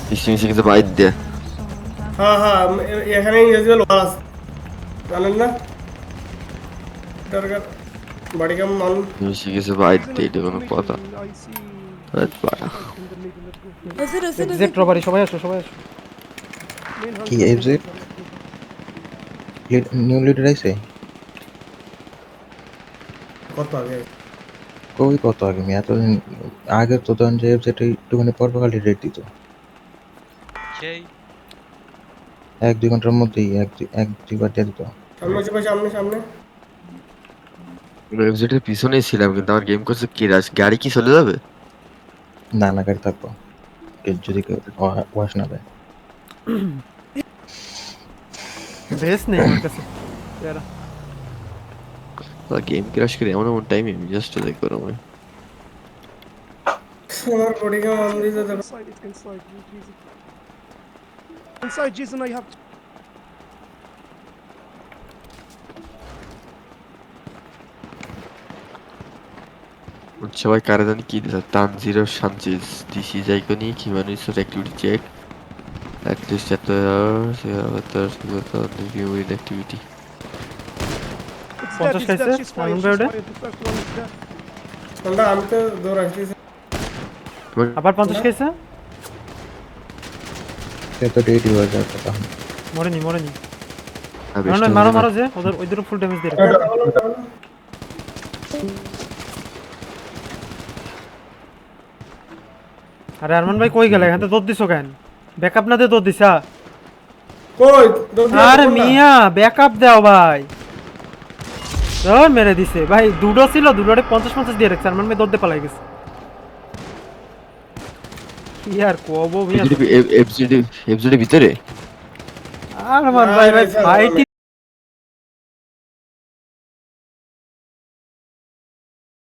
মিশে কিছু বাইর দে। হ্যাঁ হ্যাঁ এখানে ইংরেজি লোহার আছে জানেন না দরকার বাড়ি কেমন মানুষ মিশে কিছু বাইর দে, এটা কোনো কথা? আরে বাড়া। এক্সিট রবারি সবাই আসো সবাই আসো কি এফজেড নিউ লিডার আইছে? কত আগে কই কত আগে আমি এতদিন আগে তো তখন যে এফজেড একটুখানি পর খালি রেট দিত সেই 1-2 ঘন্টার মধ্যেই এক দুইবার দিয়ে দিত। সামনে চলে সামনে সামনে ওয়েবসাইটের পিছনেই ছিলাম, কিন্তু আমার গেম করছে কি রাজ, গাড়ি কি চলে যাবে? না না গাড়ি থাকবো যদি কেউ ওয়াশ না দেয়। বেস নেই আমার কাছে ইয়ারা গেম ক্র্যাশ করে এমন এমন টাইমে জাস্ট দেখবো আমি। আমার বডি কেমন মানুষ দিতে Inside, Jason, I have. সবাই কারে জানি কি দিচ্ছে, Tanjiro Sanchez, this is iconic human resource activity check at least এত human activity. It's 50 dead, it's খাইছে? dead. She's fine. Diamond She's Bird? fine. The first one is dead. ঠান্ডা আমি তো দৌড় আসতেছি আবার 50 খাইছে সে তো রেডি হয়ে যাওয়ার কথা। মরেনি মারো মারো যে ওদের ফুল ড্যামেজ দিয়ে রাখো। আরে আরমান ভাই কই গেল, এখান থেকে দৌড় দিছো কেন? ব্যাকআপ না দিয়ে দৌড় দিছা? কই দৌড় দিয়ে আরে কোনটা? মিয়া ব্যাকআপ দাও ভাই। দৌড় মেরে দিছে ভাই, দুটো ছিল দুটোরে 50 দিয়ে রাখছে, আরমান ভাই দৌড় দিয়ে পালাই গেছে। কি আর কব মিয়া, এফজিডি ভিতরে। আরমান ভাই ভাই ফাইটই